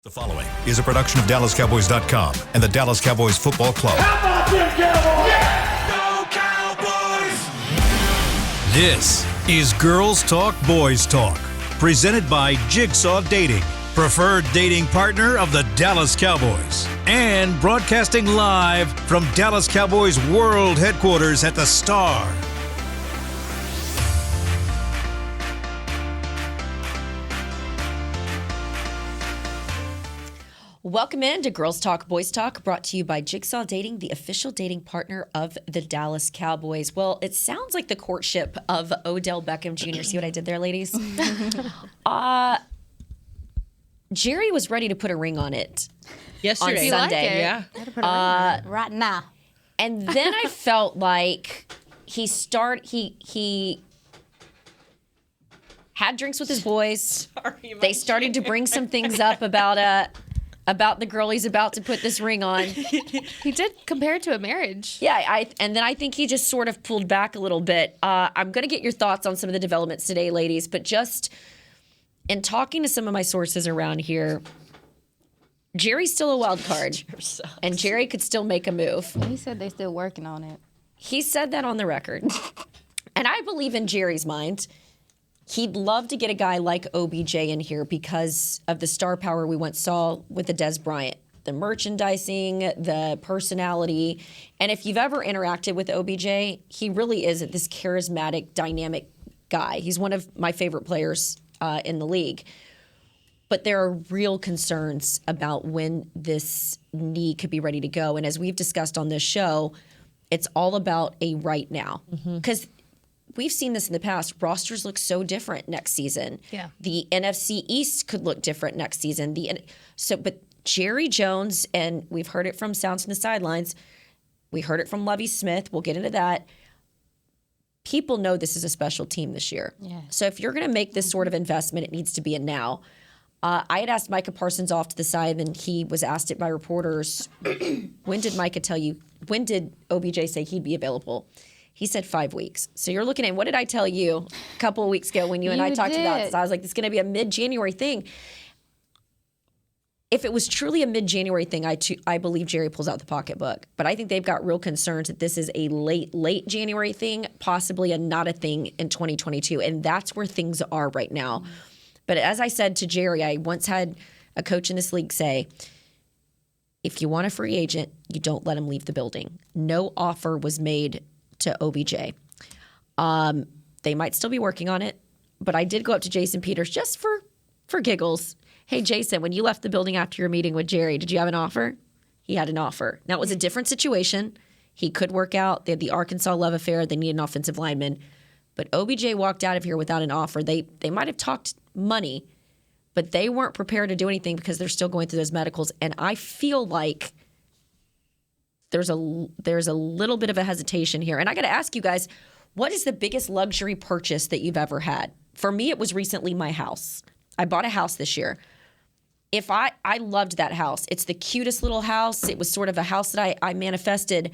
The following is a production of DallasCowboys.com and the Dallas Cowboys Football Club. How about them Cowboys? Yeah! Go Cowboys! This is Girls Talk, Boys Talk, presented by Jigsaw Dating, preferred dating partner of the Dallas Cowboys, and broadcasting live from Dallas Cowboys World Headquarters at the Star. Welcome in to Girls Talk, Boys Talk, brought to you by Jigsaw Dating, the official dating partner of the Dallas Cowboys. Well, it sounds like the courtship of Odell Beckham Jr. See what I did there, ladies? Jerry was ready to put a ring on it yesterday. On Sunday. Yeah. Right now. And then I felt like he had drinks with his boys. They started to bring some things up about the girl he's about to put this ring on. He did compare it to a marriage. Yeah, and then I think he just sort of pulled back a little bit. I'm going to get your thoughts on some of the developments today, ladies, but just in talking to some of my sources around here, Jerry's still a wild card, and Jerry could still make a move. He said they're still working on it. He said that on the record. And I believe in Jerry's mind, he'd love to get a guy like OBJ in here because of the star power we once saw with the Dez Bryant, the merchandising, the personality. And if you've ever interacted with OBJ, he really is this charismatic, dynamic guy. He's one of my favorite players in the league. But there are real concerns about when this knee could be ready to go. And as we've discussed on this show, it's all about a right now. Because we've seen this in the past. Rosters look so different next season. Yeah. The NFC East could look different next season. But Jerry Jones, and we've heard it from sounds from the sidelines. We heard it from Lovie Smith. We'll get into that. People know this is a special team this year. Yeah. So if you're going to make this sort of investment, it needs to be a now. I had asked Micah Parsons off to the side, and he was asked it by reporters. When did OBJ say he'd be available? He said 5 weeks. So you're looking at, what did I tell you a couple of weeks ago when you and I talked about this? I was like, this is going to be a mid-January thing. If it was truly a mid-January thing, I believe Jerry pulls out the pocketbook. But I think they've got real concerns that this is a late January thing, possibly not a thing in 2022. And that's where things are right now. But as I said to Jerry, I once had a coach in this league say, if you want a free agent, you don't let him leave the building. No offer was made to OBJ. They might still be working on it, but I did go up to Jason Peters just for giggles. Hey, Jason, when you left the building after your meeting with Jerry, did you have an offer? He had an offer. Now, it was a different situation. He could work out. They had the Arkansas love affair. They needed an offensive lineman. But OBJ walked out of here without an offer. They might have talked money, but they weren't prepared to do anything because they're still going through those medicals. And I feel like there's a little bit of a hesitation here. And I got to ask you guys, what is the biggest luxury purchase that you've ever had? For me, it was recently my house. I bought a house this year. I loved that house. It's the cutest little house. It was sort of a house that I manifested.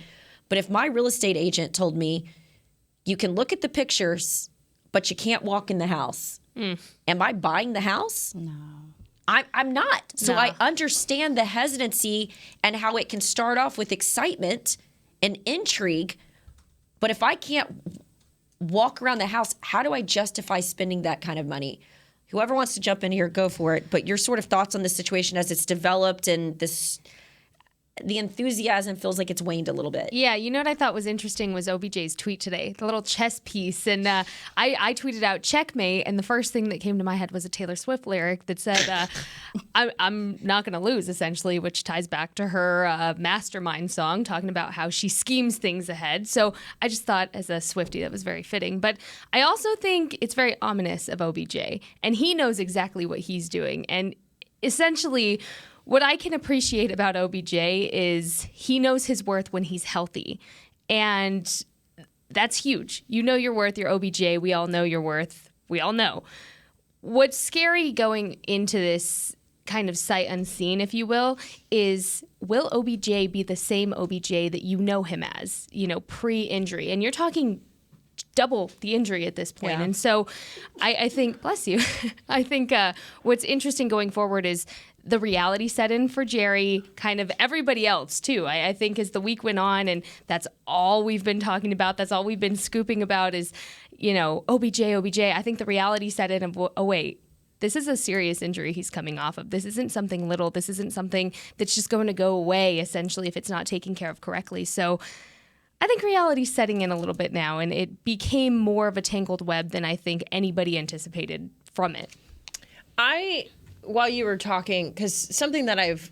But if my real estate agent told me, you can look at the pictures, but you can't walk in the house. Am I buying the house? No. I'm not. So I understand the hesitancy and how it can start off with excitement and intrigue. But if I can't walk around the house, how do I justify spending that kind of money? Whoever wants to jump in here, go for it. But your sort of thoughts on this situation as it's developed and the enthusiasm feels like it's waned a little bit. Yeah, you know what I thought was interesting was OBJ's tweet today, the little chess piece. And I tweeted out checkmate, and the first thing that came to my head was a Taylor Swift lyric that said, I'm not going to lose, essentially, which ties back to her Mastermind song, talking about how she schemes things ahead. So I just thought, as a Swiftie, that was very fitting. But I also think it's very ominous of OBJ, and he knows exactly what he's doing. And essentially, what I can appreciate about OBJ is he knows his worth when he's healthy. And that's huge. You know your worth. You're OBJ. We all know your worth. We all know. What's scary going into this kind of sight unseen, if you will OBJ be the same OBJ that you know him as, pre-injury? And you're talking double the injury at this point. Yeah. And so I think, bless you, I think what's interesting going forward is the reality set in for Jerry, kind of everybody else too. I think as the week went on, and that's all we've been talking about, that's all we've been scooping about is, OBJ. I think the reality set in of, oh wait, this is a serious injury he's coming off of. This isn't something little. This isn't something that's just going to go away, essentially, if it's not taken care of correctly. So I think reality's setting in a little bit now, and it became more of a tangled web than I think anybody anticipated from it. While you were talking, because something that I've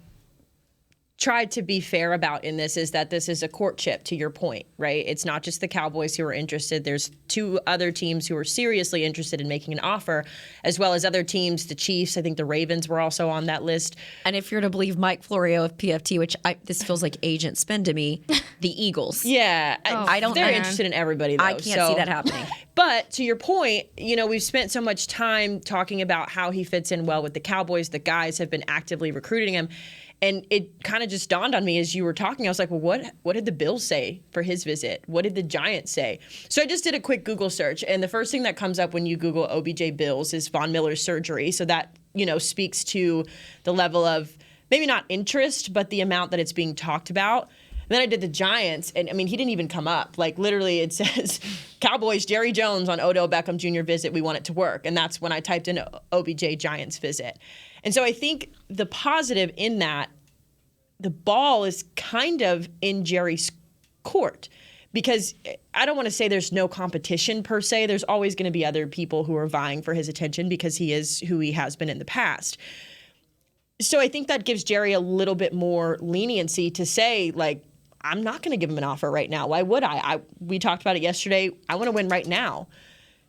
tried to be fair about in this is that this is a courtship, to your point, right? It's not just the Cowboys who are interested. There's 2 other teams who are seriously interested in making an offer, as well as other teams, the Chiefs. I think the Ravens were also on that list. And if you're to believe Mike Florio of PFT, which this feels like agent spin to me, the Eagles. Yeah. They're interested in everybody, though. I can't see that happening. But to your point, we've spent so much time talking about how he fits in well with the Cowboys. The guys have been actively recruiting him. And it kind of just dawned on me as you were talking. I was like, well, what did the Bills say for his visit? What did the Giants say? So I just did a quick Google search. And the first thing that comes up when you Google OBJ Bills is Von Miller's surgery. So that, speaks to the level of maybe not interest, but the amount that it's being talked about. And then I did the Giants, and he didn't even come up. Like, literally, it says, Cowboys, Jerry Jones on Odell Beckham Jr. visit. We want it to work. And that's when I typed in OBJ Giants visit. And so I think the positive in that, the ball is kind of in Jerry's court, because I don't want to say there's no competition per se. There's always going to be other people who are vying for his attention because he is who he has been in the past. So I think that gives Jerry a little bit more leniency to say, like, I'm not going to give him an offer right now. Why would I? We talked about it yesterday. I want to win right now.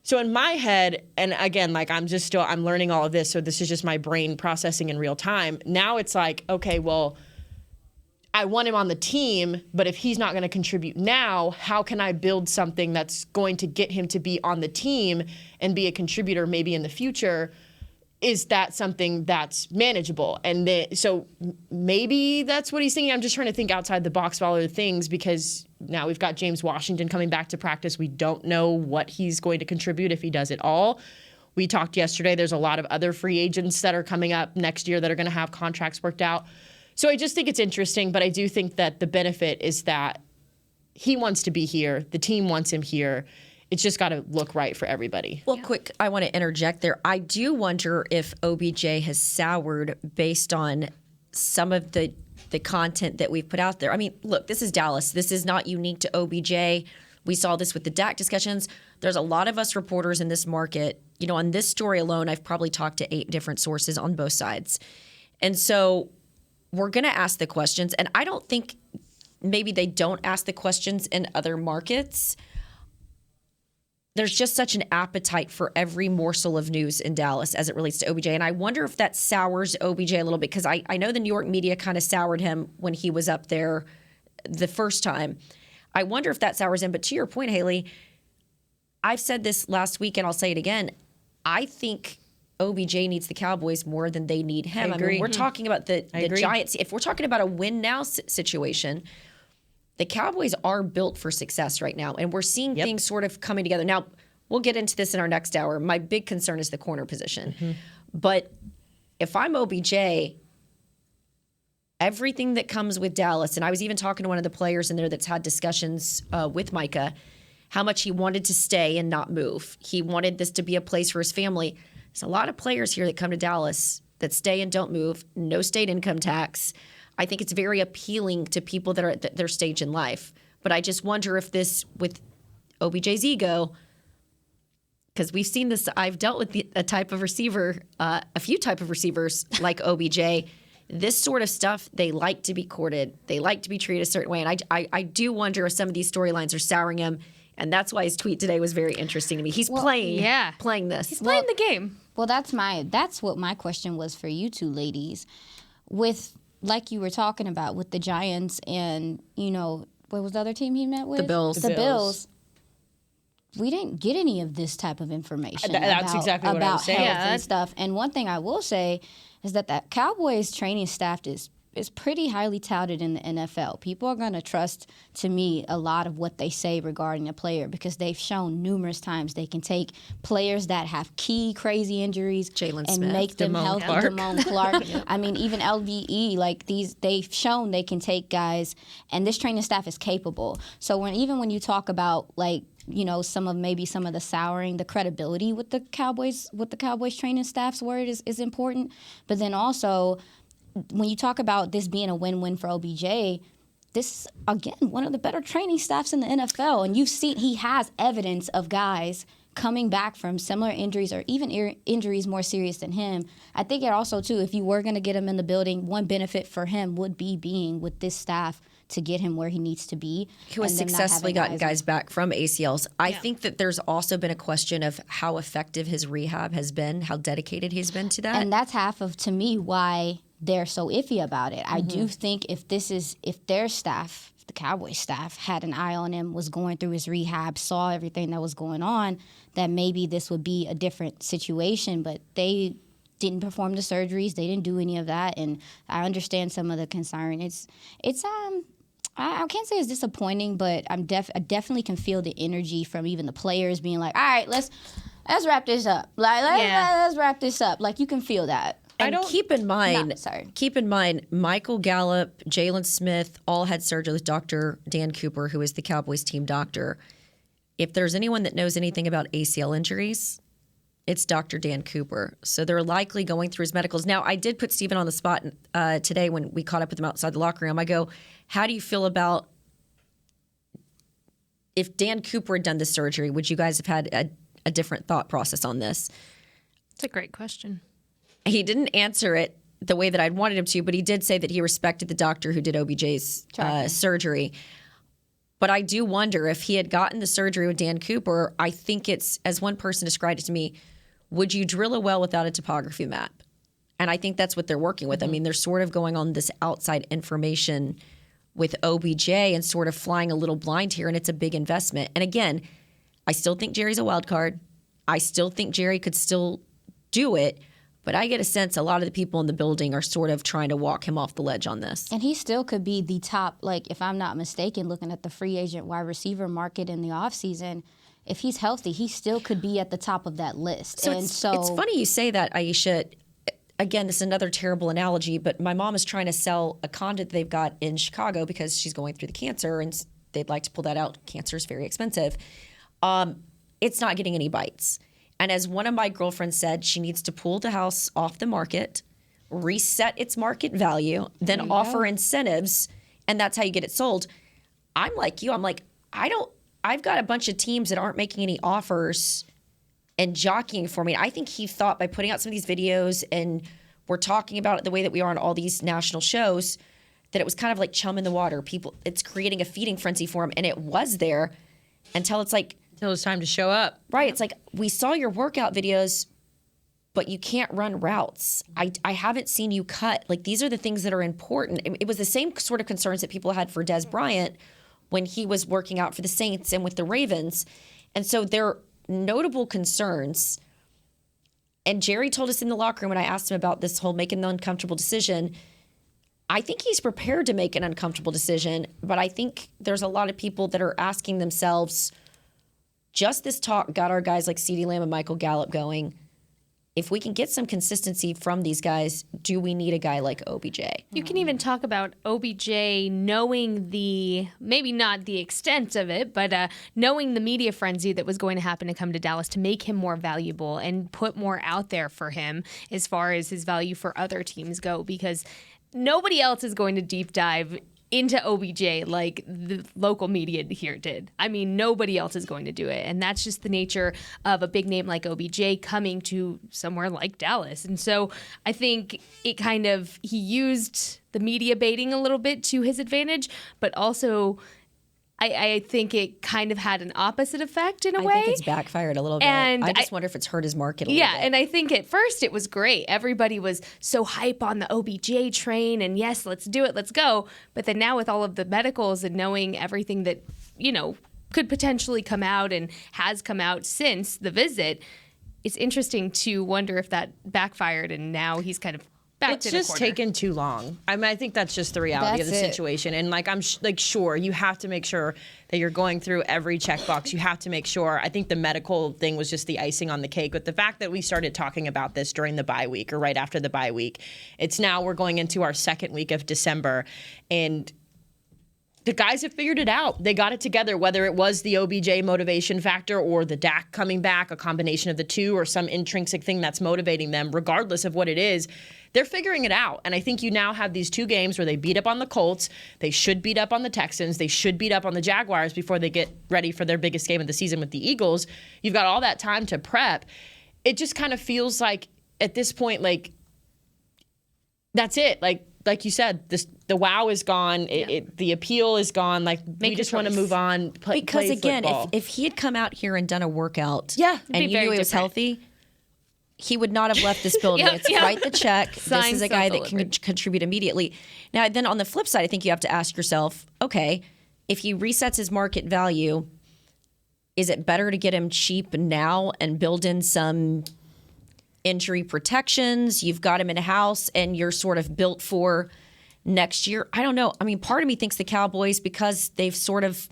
So in my head, and again, like I'm learning all of this, so this is just my brain processing in real time. Now it's like, okay, well, I want him on the team, but if he's not going to contribute now, how can I build something that's going to get him to be on the team and be a contributor maybe in the future? Is that something that's manageable? And so maybe that's what he's thinking. I'm just trying to think outside the box of all other things, because now we've got James Washington coming back to practice. We don't know what he's going to contribute, if he does at all. We talked yesterday, there's a lot of other free agents that are coming up next year that are going to have contracts worked out. So I just think it's interesting, but I do think that the benefit is that he wants to be here. The team wants him here. It's just got to look right for everybody. Well, quick, I want to interject there. I do wonder if OBJ has soured based on some of the content that we've put out there. I mean, look, this is Dallas. This is not unique to OBJ. We saw this with the Dak discussions. There's a lot of us reporters in this market. On this story alone, I've probably talked to 8 different sources on both sides. And so we're going to ask the questions. And I don't think maybe they don't ask the questions in other markets. There's just such an appetite for every morsel of news in Dallas as it relates to OBJ. And I wonder if that sours OBJ a little bit, because I know the New York media kind of soured him when he was up there the first time. I wonder if that sours him. But to your point, Haley, I've said this last week and I'll say it again. I think OBJ needs the Cowboys more than they need him. I agree. We're talking about the Giants. If we're talking about a win now situation, the Cowboys are built for success right now, and we're seeing things sort of coming together. Now, we'll get into this in our next hour. My big concern is the corner position. Mm-hmm. But if I'm OBJ, everything that comes with Dallas, and I was even talking to one of the players in there that's had discussions with Micah, how much he wanted to stay and not move. He wanted this to be a place for his family. There's a lot of players here that come to Dallas that stay and don't move, no state income tax. I think it's very appealing to people that are at their stage in life. But I just wonder if this, with OBJ's ego, because we've seen this, I've dealt with a type of receiver, a few type of receivers like OBJ. This sort of stuff, they like to be courted. They like to be treated a certain way. And I do wonder if some of these storylines are souring him. And that's why his tweet today was very interesting to me. He's playing this. He's playing the game. Well, that's what my question was for you two ladies. With, like you were talking about, with the Giants and, what was the other team he met with? The Bills. The Bills. We didn't get any of this type of information That's exactly what I was saying. Health and stuff. And one thing I will say is that Cowboys training staff is pretty highly touted in the NFL. People are going to trust, to me, a lot of what they say regarding a player because they've shown numerous times they can take players that have key crazy injuries and Smith, make them Damone healthy. Clark. Damone Clark. I mean, even LVE, like they've shown they can take guys, and this training staff is capable. So when you talk about like, you know, some of the souring, the credibility with the Cowboys training staff's word is important. But then also, when you talk about this being a win-win for OBJ, this is, again, one of the better training staffs in the NFL. And you've seen he has evidence of guys coming back from similar injuries or even injuries more serious than him. I think it also, too, if you were going to get him in the building, one benefit for him would be being with this staff to get him where he needs to be. Who has successfully gotten guys back from ACLs. I think that there's also been a question of how effective his rehab has been, how dedicated he's been to that. And that's half of, to me, why they're so iffy about it. I do think if their staff, if the Cowboys staff had an eye on him, was going through his rehab, saw everything that was going on, that maybe this would be a different situation. But they didn't perform the surgeries. They didn't do any of that. And I understand some of the concern. I can't say it's disappointing, but I definitely can feel the energy from even the players being like, all right, let's wrap this up. Let's wrap this up. Like, you can feel that. And keep in mind, Michael Gallup, Jalen Smith all had surgery with Dr. Dan Cooper, who is the Cowboys team doctor. If there's anyone that knows anything about ACL injuries, it's Dr. Dan Cooper. So they're likely going through his medicals. Now, I did put Steven on the spot today when we caught up with him outside the locker room. I go, how do you feel about if Dan Cooper had done the surgery, would you guys have had a different thought process on this? It's a great question. He didn't answer it the way that I'd wanted him to, but he did say that he respected the doctor who did OBJ's surgery. But I do wonder if he had gotten the surgery with Dan Cooper, I think it's, as one person described it to me, would you drill a well without a topography map? And I think that's what they're working with. I mean, they're sort of going on this outside information with OBJ and sort of flying a little blind here, and it's a big investment. And again, I still think Jerry's a wild card. I still think Jerry could still do it. But I get a sense a lot of the people in the building are sort of trying to walk him off the ledge on this. And he still could be the top, like, if I'm not mistaken, looking at the free agent wide receiver market in the offseason, if he's healthy, he still could be at the top of that list. So it's funny you say that, Aisha. Again, this is another terrible analogy, but my mom is trying to sell a condo that they've got in Chicago because she's going through the cancer, and they'd like to pull that out. Cancer is very expensive. It's not getting any bites. And as one of my girlfriends said, she needs to pull the house off the market, reset its market value, then offer incentives, and that's how you get it sold. I'm like you. I'm like, I've got a bunch of teams that aren't making any offers and jockeying for me. I think he thought by putting out some of these videos and we're talking about it the way that we are on all these national shows, that it was kind of like chum in the water. It's creating a feeding frenzy for him, and it was there until it's like, Until it's time to show up. right, it's like, we saw your workout videos, but you can't run routes. I haven't seen you cut. Like, these are the things that are important. It was the same sort of concerns that people had for Des Bryant when he was working out for the Saints and with the Ravens. And so they're notable concerns. And Jerry told us in the locker room when I asked him about this whole making the uncomfortable decision, I think he's prepared to make an uncomfortable decision, but I think there's a lot of people that are asking themselves, just this talk got our guys like CeeDee Lamb and Michael Gallup going. If we can get some consistency from these guys, do we need a guy like OBJ? You can even talk about OBJ knowing maybe not the extent of it, but knowing the media frenzy that was going to happen to come to Dallas to make him more valuable and put more out there for him as far as his value for other teams go, because nobody else is going to deep dive into OBJ like the local media here did. I mean, nobody else is going to do it. And that's just the nature of a big name like OBJ coming to somewhere like Dallas. And so I think he used the media baiting a little bit to his advantage, but also I think it kind of had an opposite effect in a way. I think it's backfired a little bit. And I just wonder if it's hurt his market a little bit. Yeah, and I think at first it was great. Everybody was so hype on the OBJ train, and yes, let's do it, let's go. But then now with all of the medicals and knowing everything that, could potentially come out and has come out since the visit, it's interesting to wonder if that backfired and now he's kind of back It's to the just quarter. taken too long. I mean, I think that's just the reality of the That's it. situation. And like, I'm sure you have to make sure that you're going through every checkbox. You have to make sure. I think the medical thing was just the icing on the cake. But the fact that we started talking about this during the bye week or right after the bye week, it's now we're going into our second week of December, and the guys have figured it out. They got it together, whether it was the OBJ motivation factor or the Dak coming back, a combination of the two, or some intrinsic thing that's motivating them. Regardless of what it is, they're figuring it out. And I think you now have these two games where they beat up on the Colts. They should beat up on the Texans. They should beat up on the Jaguars before they get ready for their biggest game of the season with the Eagles. You've got all that time to prep. It just kind of feels like at this point, like, that's it. Like you said, the wow is gone. The appeal is gone. Like, we just want to move on. Because play again, football. if he had come out here and done a workout, Yeah. and be you knew very he was different. healthy, he would not have left this building. Yep, It's yep. write the check. This Signed, is a guy that can self-delivered. contribute immediately. Now, then on the flip side, I think you have to ask yourself, okay, if he resets his market value, is it better to get him cheap now and build in some injury protections? You've got him in a house and you're sort of built for next year. I don't know. I mean, part of me thinks the Cowboys, because they've sort of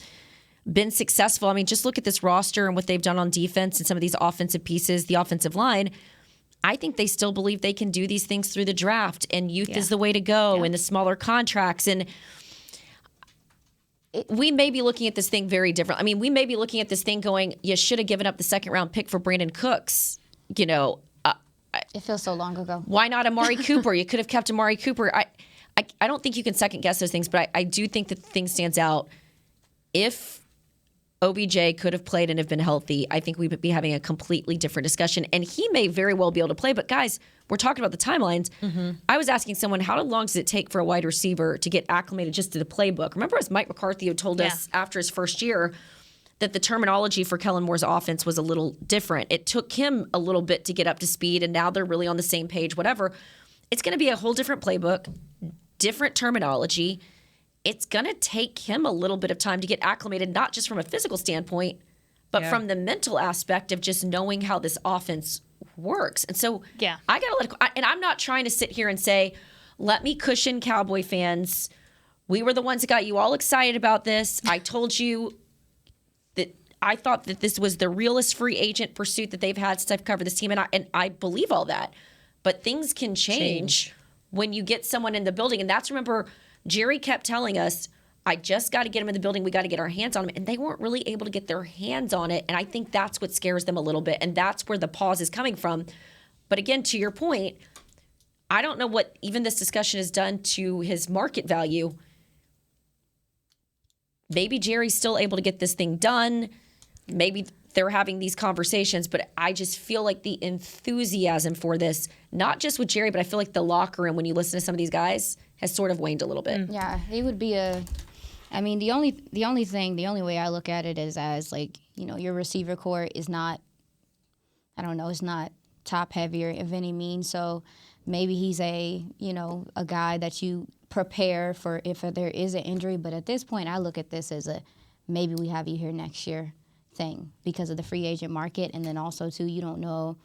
been successful. I mean, just look at this roster and what they've done on defense and some of these offensive pieces, the offensive line. I think they still believe they can do these things through the draft, and youth is the way to go, and the smaller contracts. And we may be looking at this thing very different. I mean, we may be looking at this thing going, you should have given up the second round pick for Brandon Cooks. You know, It feels so long ago. why not Amari Cooper? You could have kept Amari Cooper. I don't think you can second guess those things, but I do think that the thing stands out. If OBJ could have played and have been healthy, I think we would be having a completely different discussion. And he may very well be able to play. But guys, we're talking about the timelines. I was asking someone, how long does it take for a wide receiver to get acclimated just to the playbook? Remember, as Mike McCarthy had told us after his first year, that the terminology for Kellen Moore's offense was a little different. It took him a little bit to get up to speed, and now they're really on the same page, whatever. It's going to be a whole different playbook, different terminology. It's going to take him a little bit of time to get acclimated, not just from a physical standpoint, but from the mental aspect of just knowing how this offense works. And so I got to let it go. And I'm not trying to sit here and say, let me cushion Cowboy fans. We were the ones that got you all excited about this. I told you that I thought that this was the realest free agent pursuit that they've had since I've covered this team. And I believe all that. But things can change when you get someone in the building. And that's, remember, Jerry kept telling us, I just got to get him in the building. We got to get our hands on him. And they weren't really able to get their hands on it. And I think that's what scares them a little bit. And that's where the pause is coming from. But again, to your point, I don't know what even this discussion has done to his market value. Maybe Jerry's still able to get this thing done. Maybe they're having these conversations, but I just feel like the enthusiasm for this, not just with Jerry, but I feel like the locker room, when you listen to some of these guys, has sort of waned a little bit. Yeah, he would be I mean, the only way I look at it is as, like, you know, your receiver core is not, I don't know, it's not top heavier of any means. So maybe he's a guy that you prepare for if there is an injury. But at this point, I look at this as a maybe we have you here next year thing because of the free agent market. And then also, too, you don't know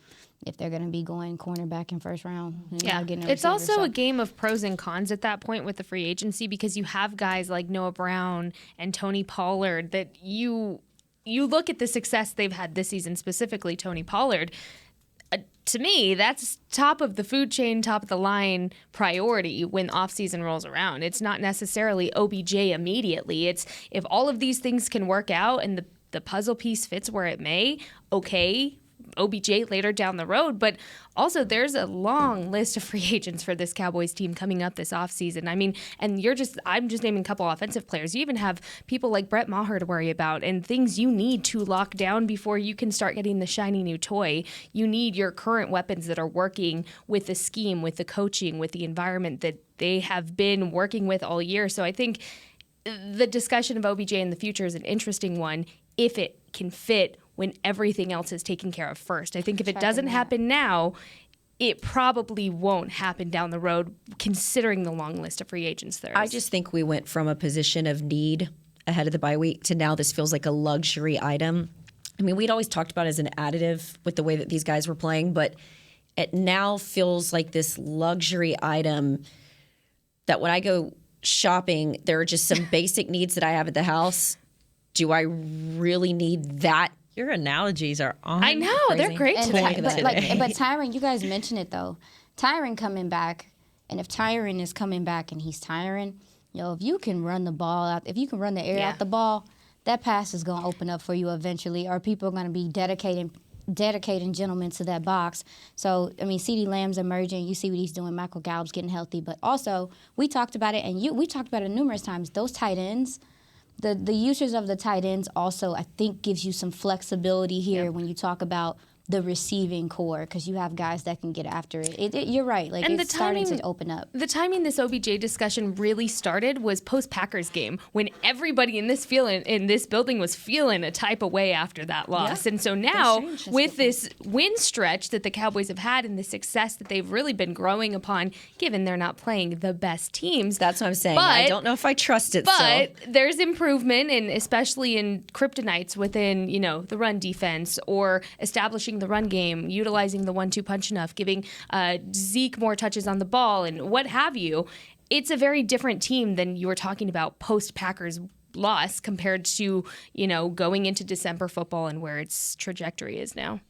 if they're going to be going cornerback in first round. It's also a game of pros and cons at that point with the free agency, because you have guys like Noah Brown and Tony Pollard that you look at the success they've had this season, specifically Tony Pollard. To me, that's top of the food chain, top of the line priority when offseason rolls around. It's not necessarily OBJ immediately. It's if all of these things can work out and the puzzle piece fits where it may, okay, OBJ later down the road. But also there's a long list of free agents for this Cowboys team coming up this offseason. I mean, and I'm just naming a couple offensive players. You even have people like Brett Maher to worry about and things you need to lock down before you can start getting the shiny new toy. You need your current weapons that are working with the scheme, with the coaching, with the environment that they have been working with all year. So I think the discussion of OBJ in the future is an interesting one if it can fit when everything else is taken care of first. I think if it doesn't happen now, it probably won't happen down the road, considering the long list of free agents there is. I just think we went from a position of need ahead of the bye week to now this feels like a luxury item. I mean, we'd always talked about it as an additive with the way that these guys were playing, but it now feels like this luxury item that when I go shopping, there are just some basic needs that I have at the house. Do I really need that? Your analogies are on. I know, they're great And today. but Tyron, you guys mentioned it though. Tyron coming back, and if Tyron is coming back and he's Tyron, if you can run the ball out, if you can run the air out the ball, that pass is gonna open up for you eventually, or people are gonna be dedicating gentlemen to that box. So, I mean, CeeDee Lamb's emerging. You see what he's doing. Michael Gallup's getting healthy. But also, we talked about it, and we talked about it numerous times. Those tight ends, the usage of the tight ends also, I think, gives you some flexibility here when you talk about the receiving core, because you have guys that can get after it. You're right. Like, And it's starting to open up. The timing this OBJ discussion really started was post-Packers game, when everybody in this building was feeling a type of way after that loss. And so now, with this win stretch that the Cowboys have had and the success that they've really been growing upon, given they're not playing the best teams. That's what I'm saying. I don't know if I trust it. But there's improvement, and especially in kryptonites within, the run defense, or establishing the run game, utilizing the 1-2 punch enough, giving Zeke more touches on the ball, and what have you. It's a very different team than you were talking about post-Packers loss compared to, going into December football and where its trajectory is now.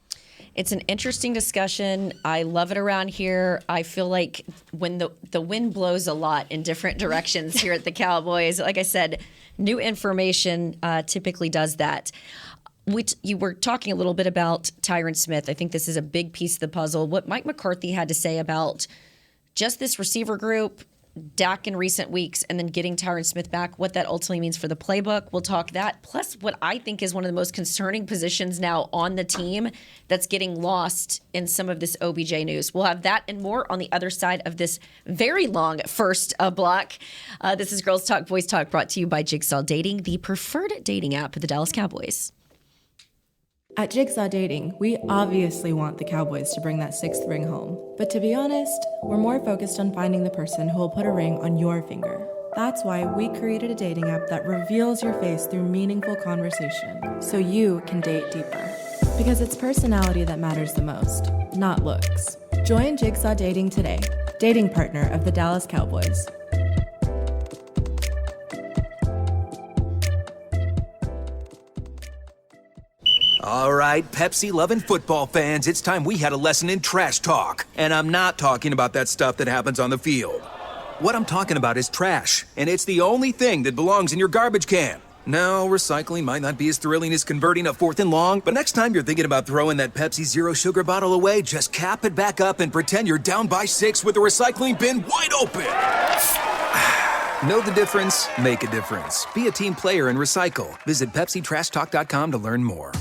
It's an interesting discussion. I love it around here. I feel like when the wind blows a lot in different directions here at the Cowboys, like I said, new information typically does that. You were talking a little bit about Tyron Smith. I think this is a big piece of the puzzle. What Mike McCarthy had to say about just this receiver group, Dak in recent weeks, and then getting Tyron Smith back, what that ultimately means for the playbook. We'll talk that. Plus, what I think is one of the most concerning positions now on the team that's getting lost in some of this OBJ news. We'll have that and more on the other side of this very long first block. This is Girls Talk, Boys Talk, brought to you by Jigsaw Dating, the preferred dating app of the Dallas Cowboys. At Jigsaw Dating, we obviously want the Cowboys to bring that sixth ring home. But to be honest, we're more focused on finding the person who will put a ring on your finger. That's why we created a dating app that reveals your face through meaningful conversation, so you can date deeper. Because it's personality that matters the most, not looks. Join Jigsaw Dating today, dating partner of the Dallas Cowboys. All right, Pepsi-loving football fans, it's time we had a lesson in trash talk. And I'm not talking about that stuff that happens on the field. What I'm talking about is trash, and it's the only thing that belongs in your garbage can. Now, recycling might not be as thrilling as converting a 4th and long, but next time you're thinking about throwing that Pepsi Zero Sugar bottle away, just cap it back up and pretend you're down by 6 with the recycling bin wide open. Know the difference? Make a difference. Be a team player and recycle. Visit PepsiTrashTalk.com to learn more.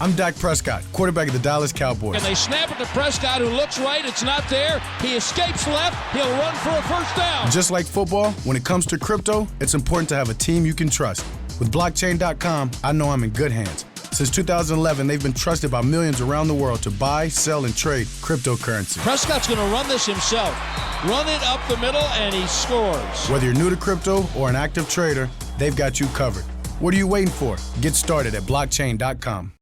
I'm Dak Prescott, quarterback of the Dallas Cowboys. And they snap it to Prescott, who looks right. It's not there. He escapes left. He'll run for a first down. Just like football, when it comes to crypto, it's important to have a team you can trust. With blockchain.com, I know I'm in good hands. Since 2011, they've been trusted by millions around the world to buy, sell, and trade cryptocurrency. Prescott's going to run this himself. Run it up the middle, and he scores. Whether you're new to crypto or an active trader, they've got you covered. What are you waiting for? Get started at blockchain.com.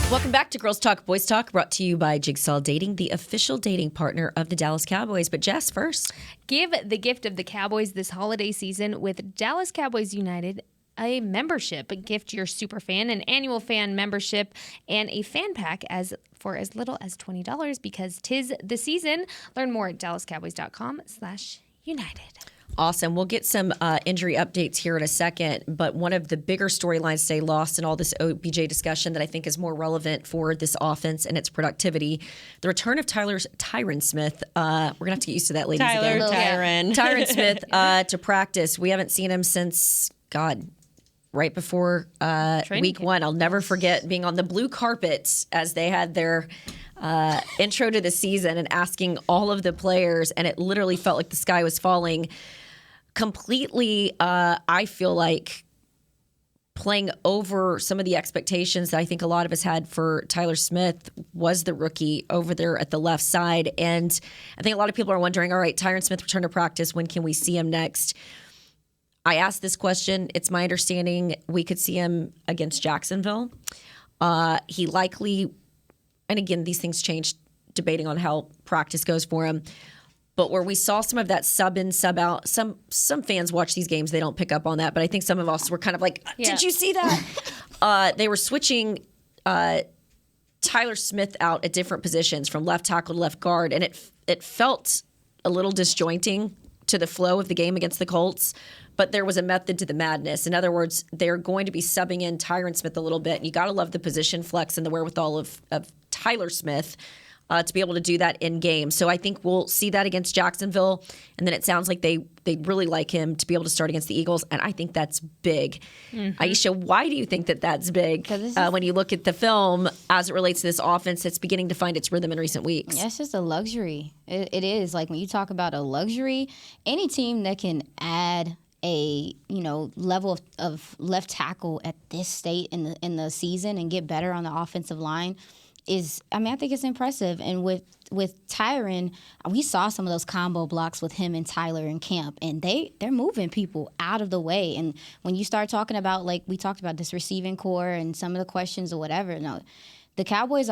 Welcome back to Girls Talk, Boys Talk, brought to you by Jigsaw Dating, the official dating partner of the Dallas Cowboys. But Jess, first. Give the gift of the Cowboys this holiday season with Dallas Cowboys United a membership. Gift your super fan an annual fan membership and a fan pack for as little as $20 because 'tis the season. Learn more at dallascowboys.com/united. Awesome. We'll get some injury updates here in a second, but one of the bigger storylines today lost in all this OBJ discussion that I think is more relevant for this offense and its productivity, the return of Tyron Smith. We're going to have to get used to that, ladies. Tyron Smith to practice. We haven't seen him since, right before week one. I'll never forget being on the blue carpet as they had their intro to the season and asking all of the players, and it literally felt like the sky was falling. Completely, I feel like playing over some of the expectations that I think a lot of us had for Tyler Smith was the rookie over there at the left side. And I think a lot of people are wondering, all right, Tyron Smith returned to practice. When can we see him next? I asked this question. It's my understanding we could see him against Jacksonville. He likely, and again, these things change debating on how practice goes for him. But where we saw some of that sub in, sub out, some fans watch these games, they don't pick up on that. But I think some of us were kind of like, did you see that? They were switching Tyler Smith out at different positions from left tackle to left guard. And it felt a little disjointing to the flow of the game against the Colts. But there was a method to the madness. In other words, they're going to be subbing in Tyron Smith a little bit. And you got to love the position flex and the wherewithal of Tyler Smith to be able to do that in game. So I think we'll see that against Jacksonville. And then it sounds like they really like him to be able to start against the Eagles. And I think that's big. Aisha, why do you think that that's big when you look at the film as it relates to this offense that's beginning to find its rhythm in recent weeks? Yeah, it's just a luxury. It is. Like when you talk about a luxury, any team that can add a level of left tackle at this state in the season and get better on the offensive line I think it's impressive. And with Tyron, we saw some of those combo blocks with him and Tyler in camp, and they're moving people out of the way. And when you start talking about, like we talked about, this receiving core and some of the questions or whatever, no, the Cowboys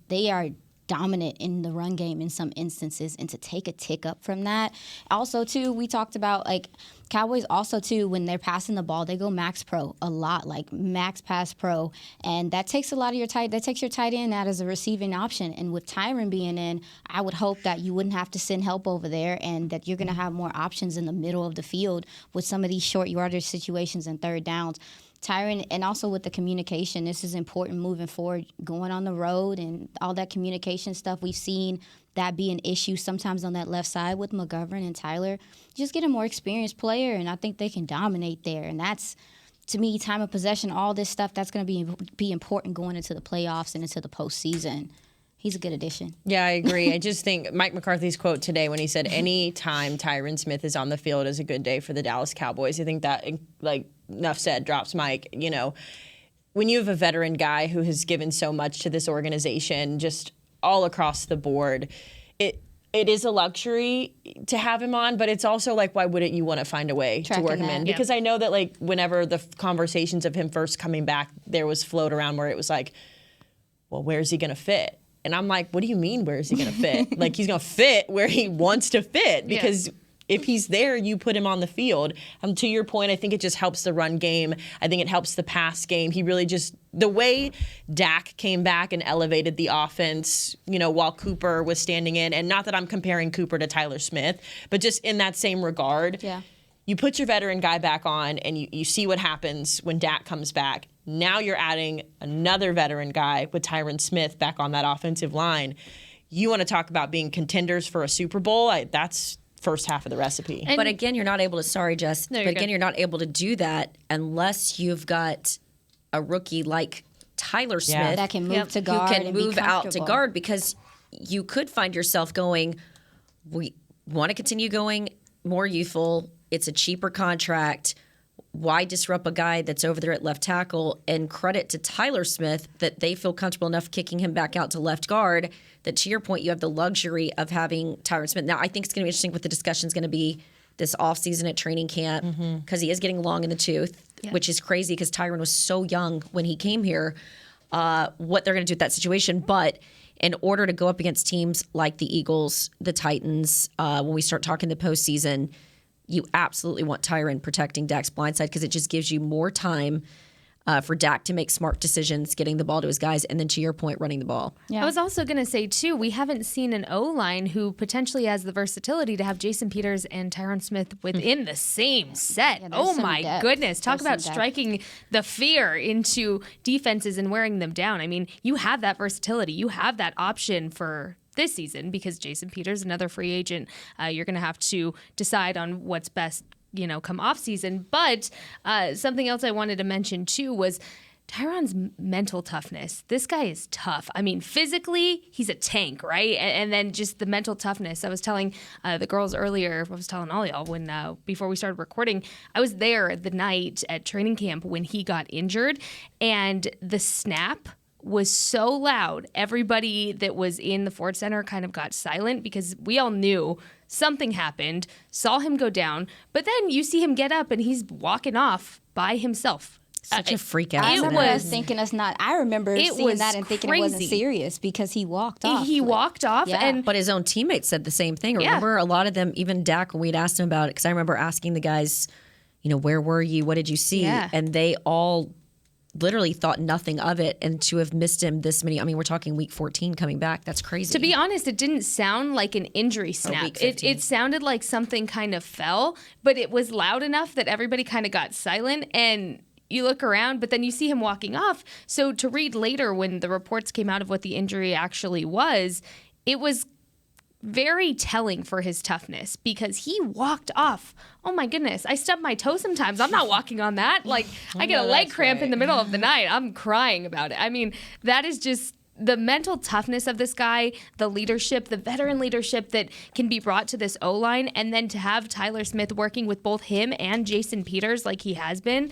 they are dominant in the run game in some instances, and to take a tick up from that. Also, too, we talked about, like, Cowboys also, too, when they're passing the ball, they go max pro a lot, like max pass pro, and that takes a lot of your tight end out as a receiving option. And with Tyron being in, I would hope that you wouldn't have to send help over there and that you're going to have more options in the middle of the field with some of these short yardage situations and third downs. Tyron, and also with the communication, this is important moving forward, going on the road and all that communication stuff. We've seen that be an issue sometimes on that left side with McGovern and Tyler. Just get a more experienced player, and I think they can dominate there. And that's, to me, time of possession, all this stuff, that's going to be important going into the playoffs and into the postseason. He's a good addition. Yeah, I agree. I just think Mike McCarthy's quote today when he said, any time Tyron Smith is on the field is a good day for the Dallas Cowboys. I think that, like, enough said, drops Mike. When you have a veteran guy who has given so much to this organization, just all across the board, it is a luxury to have him on, but it's also like, why wouldn't you want to find a way to work him in? Because I know that, like, whenever the conversations of him first coming back, there was float around where it was like, well, where's he going to fit? And I'm like, what do you mean, where is he going to fit? Like, he's going to fit where he wants to fit, because if he's there, you put him on the field. To your point, I think it just helps the run game. I think it helps the pass game. He really just, the way Dak came back and elevated the offense, while Cooper was standing in, and not that I'm comparing Cooper to Tyler Smith, but just in that same regard. Yeah. You put your veteran guy back on, and you see what happens when Dak comes back. Now you're adding another veteran guy with Tyron Smith back on that offensive line. You want to talk about being contenders for a Super Bowl? That's first half of the recipe. But again, you're not able to, sorry, Jess, No, but again, you're not able to do that unless you've got a rookie like Tyler Smith that can move to guard, who can and move be out to guard, because you could find yourself going, we want to continue going more youthful. It's a cheaper contract. Why disrupt a guy that's over there at left tackle? And credit to Tyler Smith that they feel comfortable enough kicking him back out to left guard, that, to your point, you have the luxury of having Tyron Smith. Now, I think it's going to be interesting what the discussion is going to be this offseason at training camp, because he is getting long in the tooth, which is crazy because Tyron was so young when he came here, what they're going to do with that situation. But in order to go up against teams like the Eagles, the Titans, when we start talking the postseason, you absolutely want Tyron protecting Dak's blind side, because it just gives you more time for Dak to make smart decisions, getting the ball to his guys, and then, to your point, running the ball. Yeah. I was also going to say, too, we haven't seen an O-line who potentially has the versatility to have Jason Peters and Tyron Smith within the same set. Oh, my goodness. Talk about striking the fear into defenses and wearing them down. I mean, you have that versatility. You have that option for this season, because Jason Peters, another free agent, you're going to have to decide on what's best, come off season. But something else I wanted to mention too was Tyron's mental toughness. This guy is tough. I mean, physically, he's a tank, right? And then just the mental toughness. I was telling the girls earlier, I was telling all y'all when before we started recording, I was there the night at training camp when he got injured, and the snap was so loud. Everybody that was in the Ford Center kind of got silent because we all knew something happened, saw him go down, but then you see him get up and he's walking off by himself. Such a freak out. I remember was- us thinking us not. I remember It seeing was that and thinking it wasn't crazy. serious because he walked off. He walked off, Yeah. and But his own teammates said the same thing. Yeah. Remember, a lot of them, even Dak, when we'd asked him about it, because I remember asking the guys, where were you? What did you see? Yeah. And they all literally thought nothing of it. And to have missed him this many, I mean, we're talking week 14 coming back. That's crazy. to be honest, it didn't sound like an injury snap. week 15. It sounded like something kind of fell, but it was loud enough that everybody kind of got silent, and you look around, but then you see him walking off. So to read later when the reports came out of what the injury actually was, it was very telling for his toughness because he walked off. Oh my goodness. I stub my toe sometimes. I'm not walking on that. Like, I get a leg cramp in the middle of the night. I'm crying about it. I mean, that is just the mental toughness of this guy, the leadership, the veteran leadership that can be brought to this O-line, and then to have Tyler Smith working with both him and Jason Peters like he has been.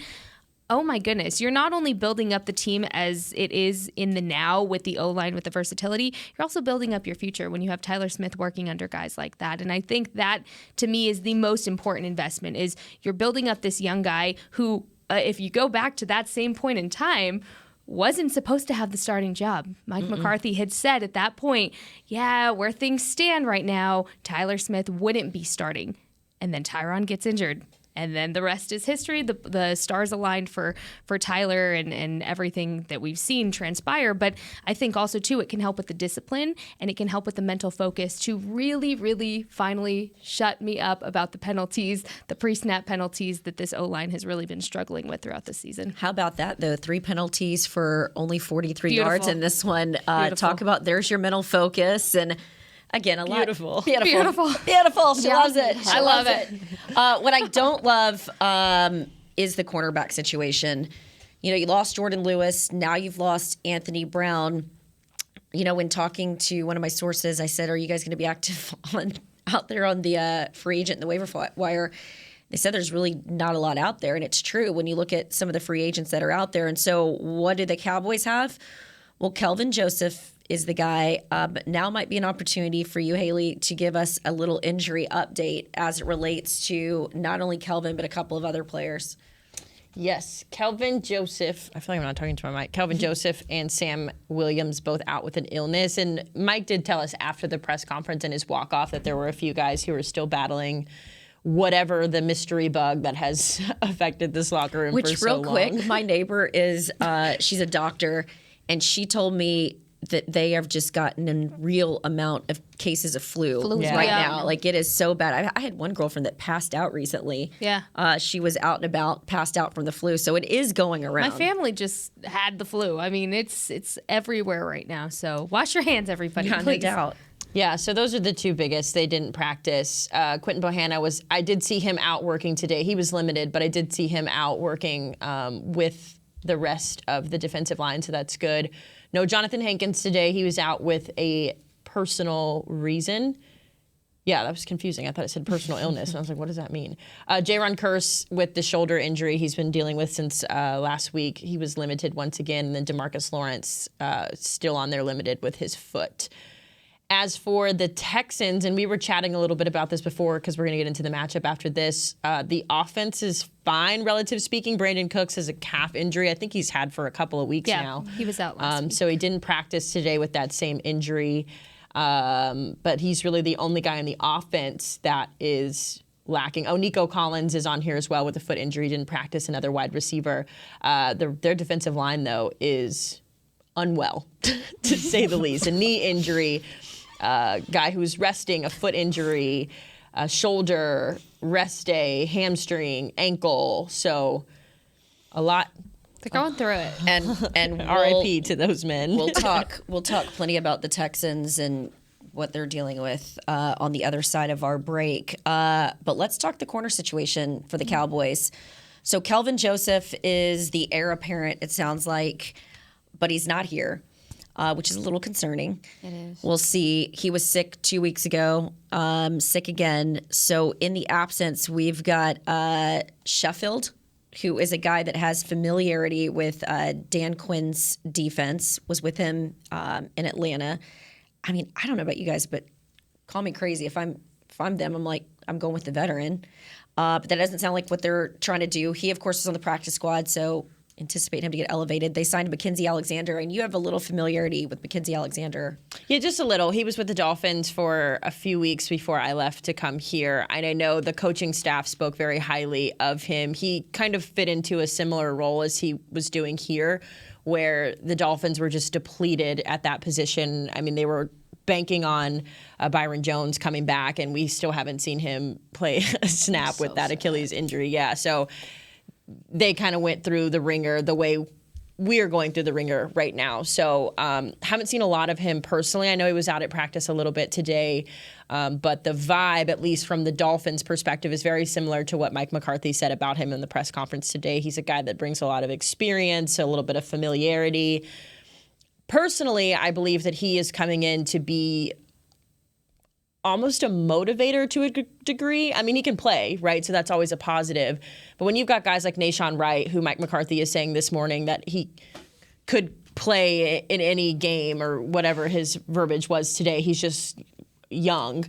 Oh my goodness. You're not only building up the team as it is in the now with the O-line, with the versatility, you're also building up your future when you have Tyler Smith working under guys like that. And I think that, to me, is the most important investment, is you're building up this young guy who, if you go back to that same point in time, wasn't supposed to have the starting job. Mike McCarthy had said at that point, yeah, where things stand right now, Tyler Smith wouldn't be starting. And then Tyron gets injured. And then the rest is history. The stars aligned for Tyler and everything that we've seen transpire. But I think also, too, it can help with the discipline and it can help with the mental focus to really, really finally shut me up about the penalties, the pre-snap penalties that this O-line has really been struggling with throughout the season. How about that, though? 3 penalties for only 43 Beautiful. yards in this one. Beautiful. Talk about there's your mental focus. And again, a lot. Beautiful. She loves it. She I love loves it. What I don't love is the cornerback situation. You lost Jordan Lewis. Now you've lost Anthony Brown. When talking to one of my sources, I said, are you guys going to be active out there on the free agent and the waiver wire? They said there's really not a lot out there. And it's true when you look at some of the free agents that are out there. And so what do the Cowboys have? Well, Kelvin Joseph is the guy. Now might be an opportunity for you, Haley, to give us a little injury update as it relates to not only Kelvin, but a couple of other players. Yes, Kelvin Joseph. I feel like I'm not talking to my mic. Kelvin Joseph and Sam Williams both out with an illness. And Mike did tell us after the press conference and his walk-off that there were a few guys who were still battling whatever the mystery bug that has affected this locker room for so long. Which, real quick, my neighbor is, she's a doctor, and she told me that they have just gotten a real amount of cases of flu right now. Like, it is so bad. I had one girlfriend that passed out recently. Yeah. She was out and about, passed out from the flu. So it is going around. My family just had the flu. I mean, it's everywhere right now. So wash your hands, everybody, Yeah, no please. doubt. Yeah, so those are the two biggest. They didn't practice. Quentin Bohanna I did see him out working today. He was limited, but I did see him out working with the rest of the defensive line, so that's good. No Jonathan Hankins today. He was out with a personal reason. Yeah, that was confusing. I thought it said personal illness, and I was like, what does that mean? Jaron Kearse with the shoulder injury he's been dealing with since last week. He was limited once again, and then DeMarcus Lawrence still on there limited with his foot. As for the Texans, and we were chatting a little bit about this before because we're going to get into the matchup after this, the offense is fine, relative speaking. Brandon Cooks has a calf injury. I think he's had for a couple of weeks now. He was out last week. So he didn't practice today with that same injury. But he's really the only guy in the offense that is lacking. Oh, Nico Collins is on here as well with a foot injury. Didn't practice, another wide receiver. Their defensive line, though, is unwell, to say the least. A knee injury. Guy who's resting, a foot injury, a shoulder, rest day, hamstring, ankle. So a lot. They're going through it. And RIP to those men. We'll talk plenty about the Texans and what they're dealing with on the other side of our break. But let's talk the corner situation for the Cowboys. So Kelvin Joseph is the heir apparent, it sounds like, but he's not here, which is a little concerning. It is. We'll see. He was sick 2 weeks ago, sick again. So in the absence, we've got Sheffield, who is a guy that has familiarity with Dan Quinn's defense, was with him in Atlanta. I mean, I don't know about you guys, but call me crazy. If I'm them, I'm going with the veteran. But that doesn't sound like what they're trying to do. He, of course, is on the practice squad, so anticipate him to get elevated. They signed Mackenzie Alexander, and you have a little familiarity with Mackenzie Alexander. Yeah, just a little. He was with the Dolphins for a few weeks before I left to come here. And I know the coaching staff spoke very highly of him. He kind of fit into a similar role as he was doing here, where the Dolphins were just depleted at that position. I mean, they were banking on Byron Jones coming back, and we still haven't seen him play a snap with that Achilles injury. Yeah, so they kind of went through the ringer the way we're going through the ringer right now. So haven't seen a lot of him personally. I know he was out at practice a little bit today, but the vibe, at least from the Dolphins' perspective, is very similar to what Mike McCarthy said about him in the press conference today. He's a guy that brings a lot of experience, a little bit of familiarity. Personally, I believe that he is coming in to be almost a motivator to a degree. I mean, he can play, right? So that's always a positive. But when you've got guys like Nahshon Wright, who Mike McCarthy is saying this morning that he could play in any game or whatever his verbiage was today, he's just young.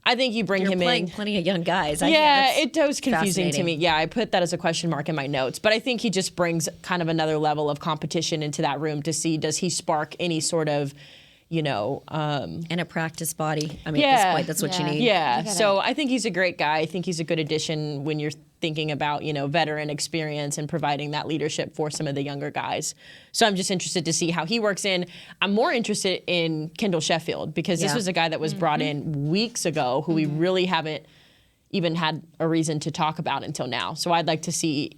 I think you bring him playing in. Plenty of young guys. It was confusing to me. Yeah, I put that as a question mark in my notes. But I think he just brings kind of another level of competition into that room to see, does he spark any sort of, in a practice body. I mean, at this point, that's what you need. Yeah. So I think he's a great guy. I think he's a good addition when you're thinking about, veteran experience and providing that leadership for some of the younger guys. So I'm just interested to see how he works in. I'm more interested in Kendall Sheffield because this was a guy that was brought in weeks ago who we really haven't even had a reason to talk about until now. So I'd like to see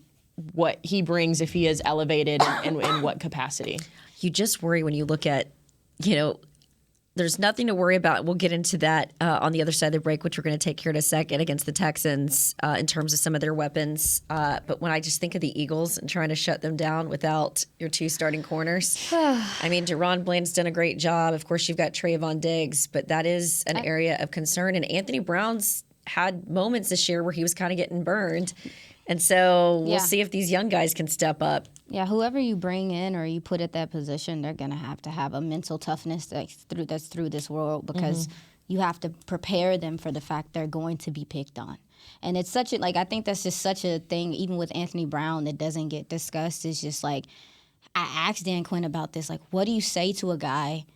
what he brings if he is elevated and in what capacity. You just worry when you look at, there's nothing to worry about. We'll get into that on the other side of the break, which we're going to take here in a second against the Texans in terms of some of their weapons. But when I just think of the Eagles and trying to shut them down without your two starting corners, I mean, Deron Bland's done a great job. Of course, you've got Trayvon Diggs, but that is an area of concern. And Anthony Brown's had moments this year where he was kind of getting burned. And so we'll see if these young guys can step up. Yeah, whoever you bring in or you put at that position, they're going to have a mental toughness that's through this world because you have to prepare them for the fact they're going to be picked on. And it's such I think that's just such a thing, even with Anthony Brown, that doesn't get discussed. It's just I asked Dan Quinn about this, what do you say to a guy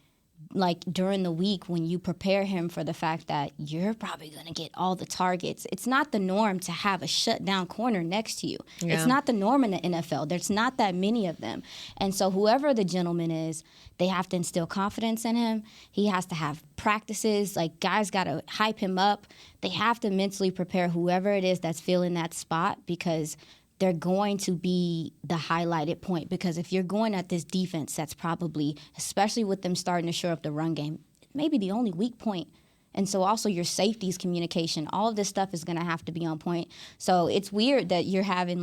during the week when you prepare him for the fact that you're probably going to get all the targets? It's not the norm to have a shutdown corner next to you. Yeah. It's not the norm in the NFL. There's not that many of them. And so whoever the gentleman is, they have to instill confidence in him. He has to have practices. Guys got to hype him up. They have to mentally prepare whoever it is that's filling that spot because they're going to be the highlighted point. Because if you're going at this defense, that's probably, especially with them starting to shore up the run game, maybe the only weak point. And so also your safeties communication, all of this stuff is going to have to be on point. So it's weird that you're having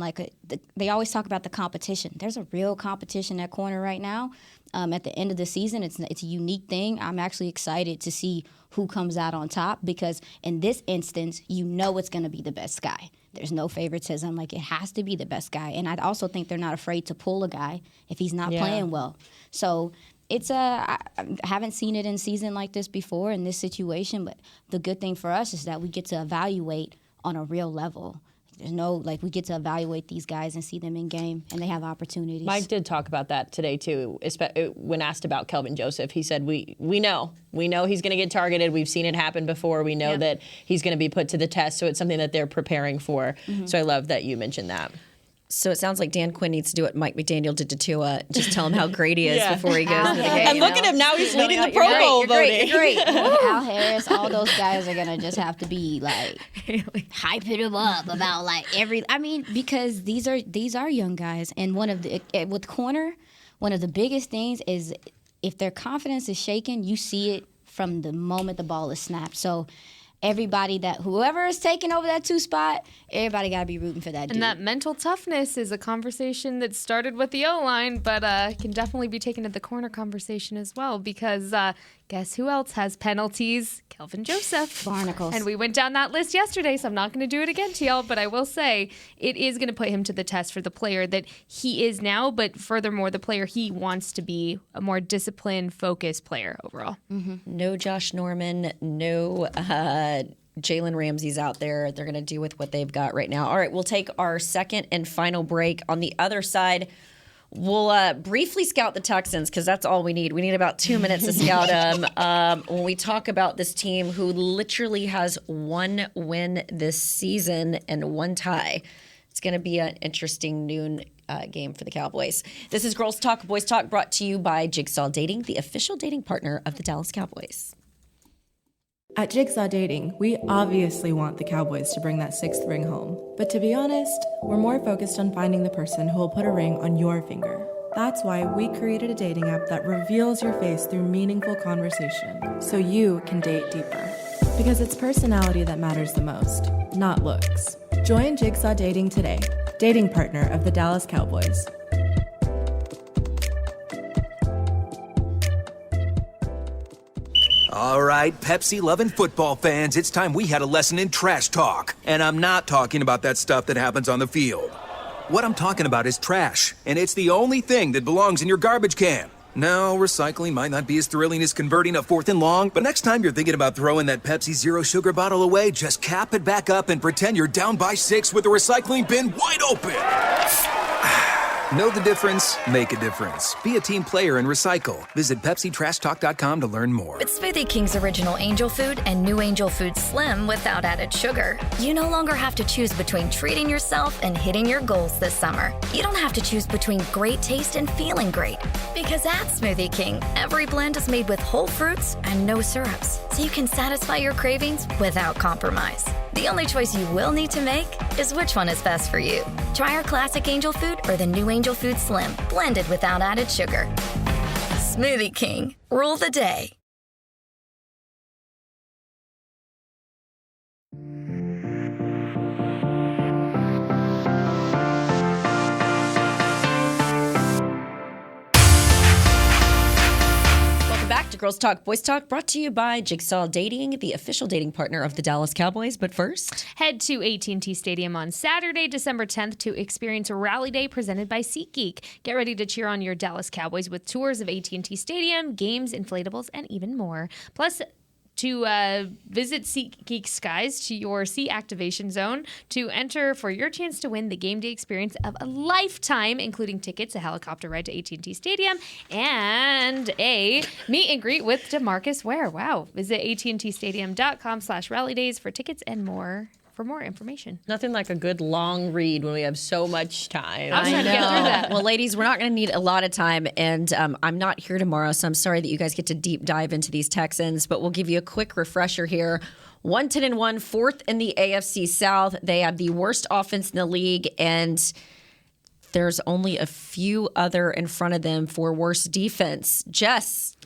they always talk about the competition. There's a real competition at corner right now. At the end of the season, it's a unique thing. I'm actually excited to see who comes out on top because in this instance, it's going to be the best guy. There's no favoritism. It has to be the best guy. And I also think they're not afraid to pull a guy if he's not playing well. So it's I haven't seen it in season like this before in this situation, but the good thing for us is that we get to evaluate on a real level. There's no, we get to evaluate these guys and see them in game, and they have opportunities. Mike did talk about that today, too. When asked about Kelvin Joseph, he said, we know he's going to get targeted. We've seen it happen before. We know that he's going to be put to the test, so it's something that they're preparing for. So I love that you mentioned that. So it sounds like Dan Quinn needs to do what Mike McDaniel did to Tua. Just tell him how great he is before he goes to the game. And look at him now; he's leading the Pro Bowl voting. You're great. Al Harris, all those guys are gonna just have to be hyping him up about because these are young guys, and with corner, one of the biggest things is if their confidence is shaken, you see it from the moment the ball is snapped. So whoever is taking over that 2 spot, everybody got to be rooting for that dude. And that mental toughness is a conversation that started with the O-line, but can definitely be taken to the corner conversation as well, because guess who else has penalties? Kelvin Joseph. Barnacles. And we went down that list yesterday, so I'm not going to do it again to y'all, but I will say it is going to put him to the test for the player that he is now, but furthermore, the player he wants to be, a more disciplined, focused player overall. Mm-hmm. No Josh Norman, no Jalen Ramsey's out there. They're going to do with what they've got right now. All right, we'll take our second and final break. On the other side, we'll briefly scout the Texans, because that's all we need. We need about 2 minutes to scout them. When we talk about this team who literally has 1 win this season and 1 tie, it's going to be an interesting noon game for the Cowboys. This is Girls Talk, Boys Talk, brought to you by Jigsaw Dating, the official dating partner of the Dallas Cowboys. At Jigsaw Dating, we obviously want the Cowboys to bring that 6th ring home. But to be honest, we're more focused on finding the person who will put a ring on your finger. That's why we created a dating app that reveals your face through meaningful conversation, so you can date deeper. Because it's personality that matters the most, not looks. Join Jigsaw Dating today, dating partner of the Dallas Cowboys. All right, Pepsi-loving football fans, it's time we had a lesson in trash talk. And I'm not talking about that stuff that happens on the field. What I'm talking about is trash, and it's the only thing that belongs in your garbage can. No, recycling might not be as thrilling as converting a 4th and long, but next time you're thinking about throwing that Pepsi Zero Sugar bottle away, just cap it back up and pretend you're down by 6 with the recycling bin wide open. Know the difference? Make a difference. Be a team player and recycle. Visit PepsiTrashTalk.com to learn more. With Smoothie King's original Angel Food and new Angel Food Slim without added sugar, you no longer have to choose between treating yourself and hitting your goals this summer. You don't have to choose between great taste and feeling great. Because at Smoothie King, every blend is made with whole fruits and no syrups, so you can satisfy your cravings without compromise. The only choice you will need to make is which one is best for you. Try our classic Angel Food or the new Angel Food Slim, blended without added sugar. Smoothie King, rule the day. Back to Girls Talk, Boys Talk, brought to you by Jigsaw Dating, the official dating partner of the Dallas Cowboys. But first, head to AT&T Stadium on Saturday, December 10th to experience Rally Day presented by SeatGeek. Get ready to cheer on your Dallas Cowboys with tours of AT&T Stadium, games, inflatables, and even more. Plus, to visit SeatGeek Skies to your seat activation zone to enter for your chance to win the game day experience of a lifetime, including tickets, a helicopter ride to AT&T Stadium, and a meet and greet with DeMarcus Ware. Wow. Visit AT&TStadium.com/rallydays for tickets and more. For more information. Nothing like a good long read when we have so much time. I was trying to get through that. Well, ladies, we're not going to need a lot of time, and I'm not here tomorrow, so I'm sorry that you guys get to deep dive into these Texans, but we'll give you a quick refresher here. 1-10-1, 4th in the AFC South. They have the worst offense in the league, and there's only a few other in front of them for worse defense. Jess,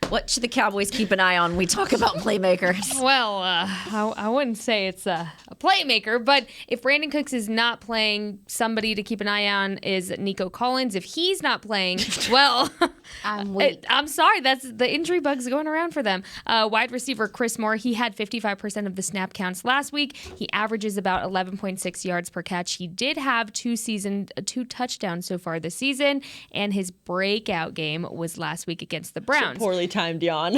what should the Cowboys keep an eye on when we talk about playmakers? Well, I wouldn't say it's a playmaker, but if Brandon Cooks is not playing, somebody to keep an eye on is Nico Collins. If he's not playing, well, I'm sorry, that's the injury bugs going around for them. Wide receiver Chris Moore, he had 55% of the snap counts last week. He averages about 11.6 yards per catch. He did have 2 touchdowns so far this season, and his breakout game was last week against the Browns. So poorly timed, yawn.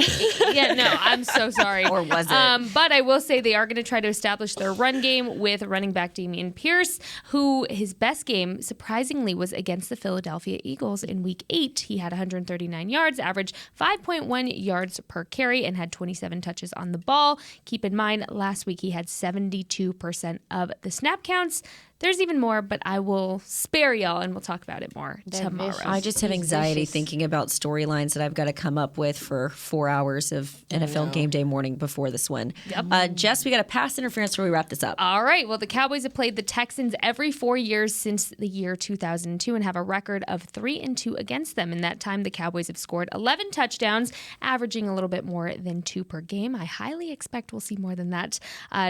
Yeah, no, I'm so sorry. Or was it? But I will say they are going to try to establish their run game with running back Dameon Pierce, who his best game, surprisingly, was against the Philadelphia Eagles in Week 8. He had 139 yards, averaged 5.1 yards per carry, and had 27 touches on the ball. Keep in mind, last week he had 72% of the snap counts. There's even more, but I will spare y'all and we'll talk about it more tomorrow. I just have anxiety thinking about storylines that I've got to come up with for 4 hours of NFL game day morning before this one. Yep. Jess, we got a pass interference before we wrap this up. All right. Well, the Cowboys have played the Texans every 4 years since the year 2002 and have a record of 3-2 against them. In that time, the Cowboys have scored 11 touchdowns, averaging a little bit more than 2 per game. I highly expect we'll see more than that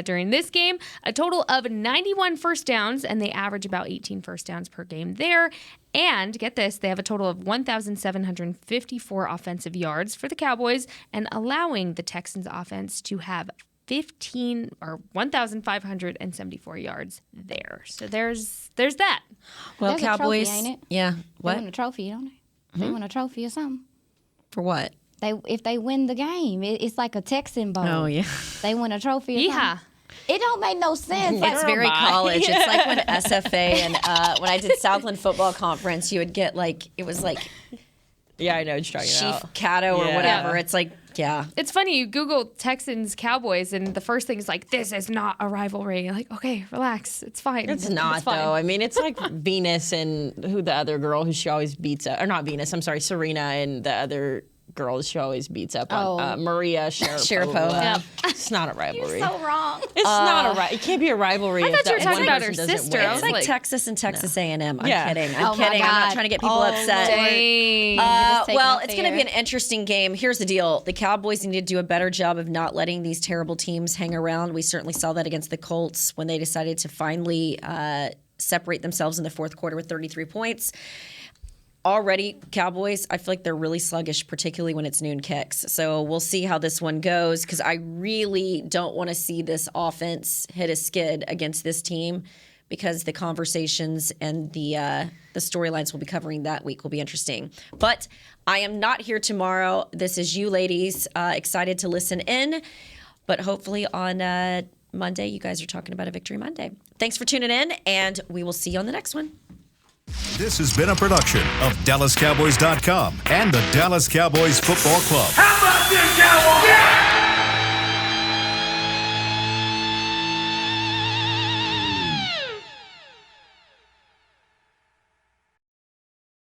during this game. A total of 91 first downs, and they average about 18 first downs per game there. And get this, they have a total of 1,754 offensive yards for the Cowboys, and allowing the Texans offense to have 1,574 yards there. So there's that. Well, There's Cowboys, a trophy, ain't it? yeah. What? They win a trophy, don't they? They win a trophy or something. For what? If they win the game, it's like a Texan bowl. Oh, yeah. They win a trophy or Yeehaw. something. It don't make no sense. It's very college. It's like when SFA and when I did Southland Football Conference, you would get it was like Yeah, I know what you're talking Chief about. Cato or Yeah. whatever. It's like, yeah. It's funny, you Google Texans Cowboys, and the first thing is like, this is not a rivalry. Like, okay, relax. It's fine. It's not, fine. though. I mean, it's like Venus and who the other girl who she always beats up. Or not Venus, I'm sorry, Serena and the other girl she always beats up on. Maria Sharapova. Sharapova. It's not a rivalry. so wrong. It's not a rivalry. It can't be a rivalry. I if thought you were that talking one about her person doesn't sister. win. I It's was like like, Texas and Texas A&M. I'm Yeah. kidding. Oh I'm my kidding. I'm not God. trying to get people Oh, upset. Lord. Dang. Just take it Well, off it's the going to be air. an interesting game. Here's the deal. The Cowboys need to do a better job of not letting these terrible teams hang around. We certainly saw that against the Colts when they decided to finally separate themselves in the fourth quarter with 33 points. Already, Cowboys, I feel like they're really sluggish, particularly when it's noon kicks. So we'll see how this one goes because I really don't want to see this offense hit a skid against this team because the conversations and the storylines we'll be covering that week will be interesting. But I am not here tomorrow. This is you ladies excited to listen in. But hopefully on Monday, you guys are talking about a Victory Monday. Thanks for tuning in, and we will see you on the next one. This has been a production of DallasCowboys.com and the Dallas Cowboys Football Club. How about this, Cowboys?